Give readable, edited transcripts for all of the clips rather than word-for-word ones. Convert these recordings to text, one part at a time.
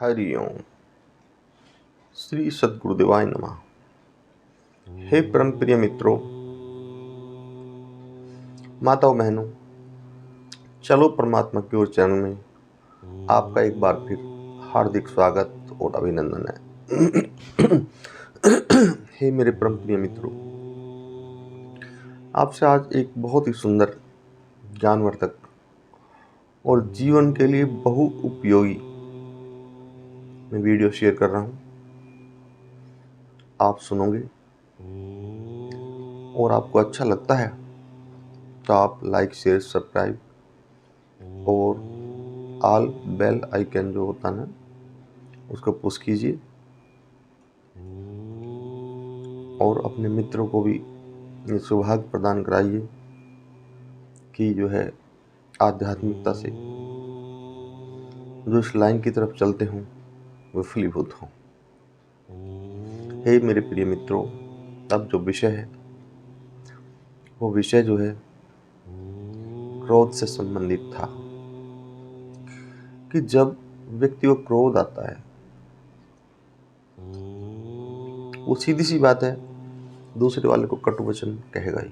हरि ओम। श्री सद्गुरुदेवाय नमः। हे परम प्रिय मित्रों, माताओं, बहनों, चलो परमात्मा की ओर चरण में आपका एक बार फिर हार्दिक स्वागत और अभिनंदन है। हे मेरे परम प्रिय मित्रों, आपसे आज एक बहुत ही सुंदर, ज्ञानवर्धक और जीवन के लिए बहु उपयोगी मैं वीडियो शेयर कर रहा हूं। आप सुनोगे और आपको अच्छा लगता है तो आप लाइक, शेयर, सब्सक्राइब और ऑल बेल आइकन जो होता है उसको पुश कीजिए और अपने मित्रों को भी ये सौभाग्य प्रदान कराइए कि जो है आध्यात्मिकता से जो इस लाइन की तरफ चलते हों वो फलीभूत हों। हे मेरे प्रिय मित्रों, अब जो विषय है वो विषय जो है क्रोध से संबंधित था कि जब व्यक्ति को क्रोध आता है, वो सीधी सी बात है, दूसरे वाले को कटु वचन कहेगा ही।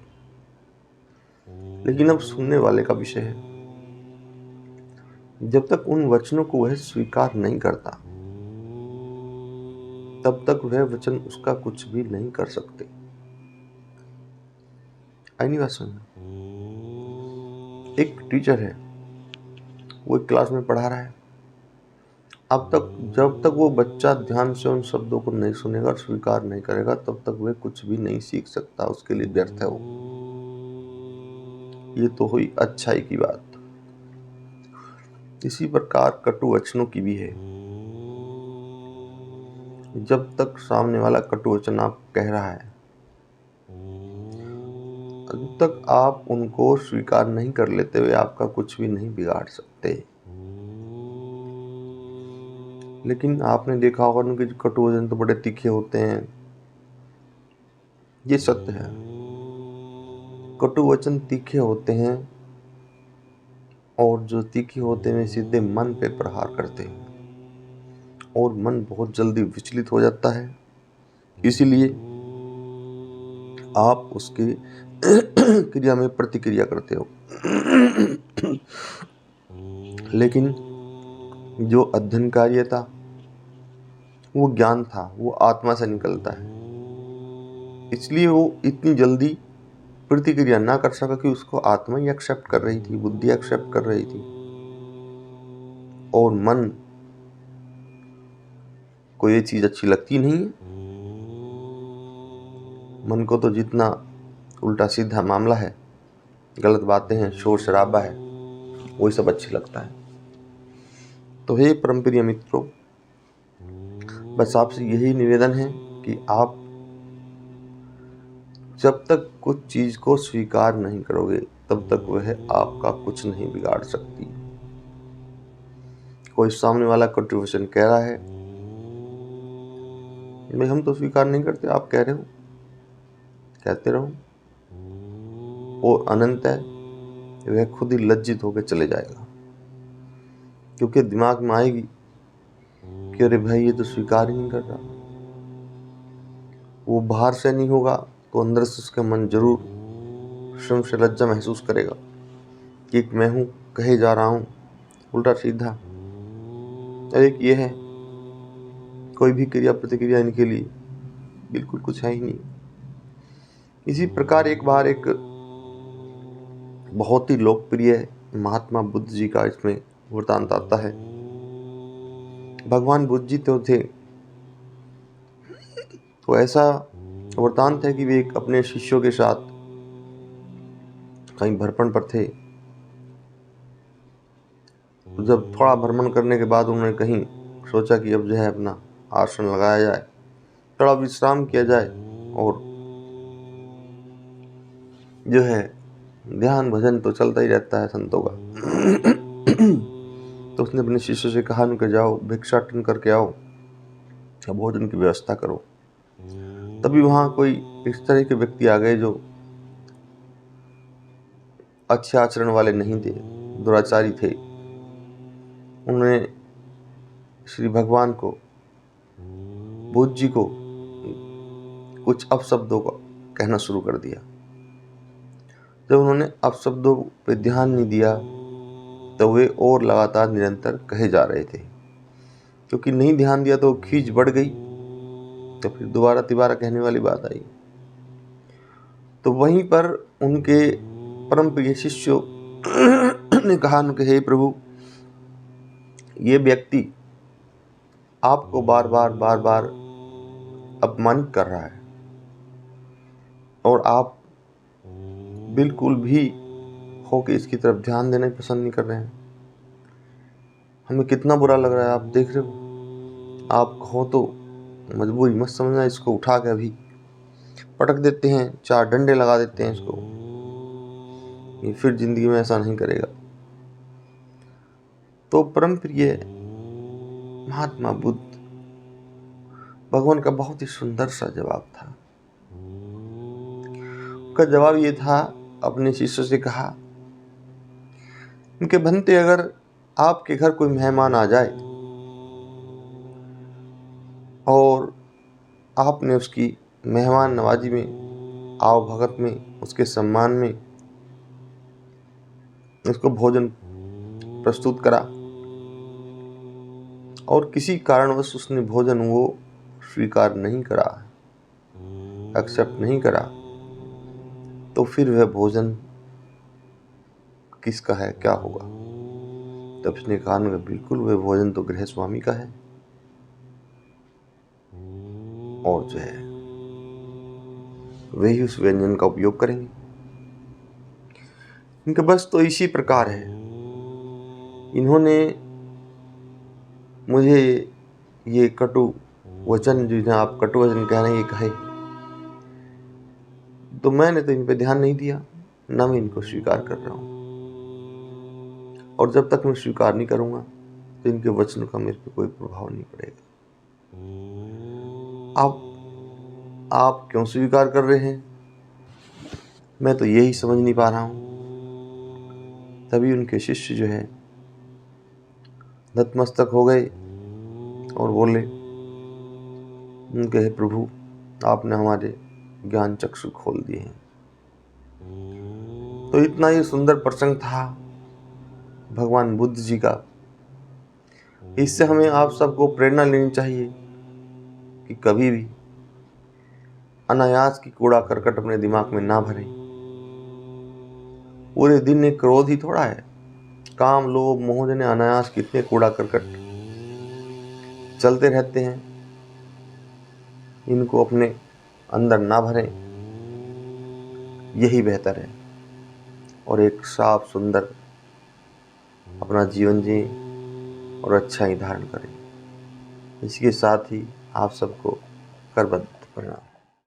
लेकिन अब सुनने वाले का विषय है, जब तक उन वचनों को वह स्वीकार नहीं करता तब तक वह वचन उसका कुछ भी नहीं कर सकते। आई नहीं बात समझ? एक टीचर है, वो एक क्लास में पढ़ा रहा है। अब तक जब तक वो बच्चा ध्यान से उन शब्दों को नहीं सुनेगा, स्वीकार नहीं करेगा, तब तक वह कुछ भी नहीं सीख सकता। उसके लिए व्यर्थ है वो। ये तो हुई अच्छाई की बात। इसी प्रकार कटु वचनों की भी है। जब तक सामने वाला कटु वचन आप कह रहा है, जब तक आप उनको स्वीकार नहीं कर लेते हुए आपका कुछ भी नहीं बिगाड़ सकते। लेकिन आपने देखा होगा उनके कटु वचन तो बड़े तीखे होते हैं। ये सत्य है, कटु वचन तीखे होते हैं और जो तीखे होते हैं सीधे मन पे प्रहार करते हैं और मन बहुत जल्दी विचलित हो जाता है। इसीलिए आप उसके क्रिया में प्रतिक्रिया करते हो। लेकिन जो अध्ययन कार्य था, वो ज्ञान था, वो आत्मा से निकलता है। इसलिए वो इतनी जल्दी प्रतिक्रिया ना कर सका कि उसको आत्मा ही एक्सेप्ट कर रही थी, बुद्धि एक्सेप्ट कर रही थी और मन को ये चीज अच्छी लगती नहीं है। मन को तो जितना उल्टा सीधा मामला है, गलत बातें हैं, शोर शराबा है, वही सब अच्छी लगता है। तो हे परम प्रिय मित्रों, बस आपसे यही निवेदन है कि आप जब तक कुछ चीज को स्वीकार नहीं करोगे तब तक वह आपका कुछ नहीं बिगाड़ सकती। कोई सामने वाला कटु वचन कह रहा है, भाई हम तो स्वीकार नहीं करते, आप कह रहे हो, कहते रहो। और अनंत है, वह खुद ही लज्जित होकर चले जाएगा, क्योंकि दिमाग में आएगी कि अरे भाई ये तो स्वीकार ही नहीं कर रहा। वो बाहर से नहीं होगा तो अंदर से उसका मन जरूर स्वयं से लज्जा महसूस करेगा कि मैं हूँ, कहे जा रहा हूँ उल्टा सीधा। एक ये है, कोई भी क्रिया प्रतिक्रिया इनके लिए बिल्कुल कुछ है ही नहीं। इसी प्रकार एक बार एक बहुत ही लोकप्रिय महात्मा बुद्ध जी का इसमें वृतांत आता है। भगवान बुद्ध जी तो थे, तो ऐसा वृतांत है कि वे एक अपने शिष्यों के साथ कहीं भ्रमण पर थे। जब थोड़ा भ्रमण करने के बाद उन्होंने कहीं सोचा कि अब जो है अपना आसन लगाया जाए, थोड़ा विश्राम किया जाए और जो है ध्यान भजन तो चलता ही रहता है संतों का। तो उसने अपने शिष्यों से कहा कि जाओ भिक्षाटन करके आओ या भोजन की व्यवस्था करो। तभी वहां कोई इस तरह के व्यक्ति आ गए जो अच्छे आचरण वाले नहीं थे, दुराचारी थे। उन्होंने श्री भगवान को, बुद्ध जी को कुछ अपशब्दों का कहना शुरू कर दिया। जब उन्होंने अपशब्दों पे ध्यान नहीं दिया तो वे और लगातार निरंतर कहे जा रहे थे। क्योंकि नहीं ध्यान दिया तो खींच बढ़ गई, तो फिर दोबारा तिबारा कहने वाली बात आई। तो वहीं पर उनके परम प्रिय शिष्यों ने कहा कि हे प्रभु, ये व्यक्ति आपको बार बार अपमानित कर रहा है और आप बिल्कुल भी होके इसकी तरफ ध्यान देना पसंद नहीं कर रहे हैं। हमें कितना बुरा लग रहा है, आप देख रहे हो। आप हो तो मजबूरी मत समझना, इसको उठा के अभी पटक देते हैं, 4 डंडे लगा देते हैं इसको, ये फिर जिंदगी में ऐसा नहीं करेगा। तो परम प्रिय महात्मा बुद्ध भगवान का बहुत ही सुंदर सा जवाब था। उनका जवाब ये था, अपने शिष्यों से कहा, उनके बनते अगर आपके घर कोई मेहमान आ जाए और आपने उसकी मेहमान नवाजी में, आओ भगत में, उसके सम्मान में उसको भोजन प्रस्तुत करा और किसी कारणवश उसने भोजन वो स्वीकार नहीं करा, एक्सेप्ट नहीं करा, तो फिर वह भोजन किसका है, क्या होगा? तब उसने कहा, बिल्कुल वह भोजन तो गृह स्वामी का है और जो है वही उस व्यंजन का उपयोग करेंगे। इनका बस तो इसी प्रकार है। इन्होंने मुझे ये कटु वचन, जिन्हें आप कटु वचन कह रहे हैं, ये कहे, तो मैंने तो इन पे ध्यान नहीं दिया, ना मैं इनको स्वीकार कर रहा हूँ। और जब तक मैं स्वीकार नहीं करूँगा तो इनके वचनों का मेरे पे कोई प्रभाव नहीं पड़ेगा। आप क्यों स्वीकार कर रहे हैं, मैं तो यही समझ नहीं पा रहा हूँ। तभी उनके शिष्य जो है नतमस्तक हो गए और बोले, उनके हे प्रभु, आपने हमारे ज्ञान चक्षु खोल दिए हैं। तो इतना ही सुंदर प्रसंग था भगवान बुद्ध जी का। इससे हमें आप सबको प्रेरणा लेनी चाहिए कि कभी भी अनायास की कूड़ा करकट अपने दिमाग में ना भरें। पूरे दिन एक क्रोध ही थोड़ा है, काम, लोभ, मोह जने अनायास कितने कूड़ा करकट चलते रहते हैं। इनको अपने अंदर ना भरें, यही बेहतर है। और एक साफ सुंदर अपना जीवन जिएं और अच्छा ही धारण करें। इसके साथ ही आप सबको करबद्ध प्रणाम।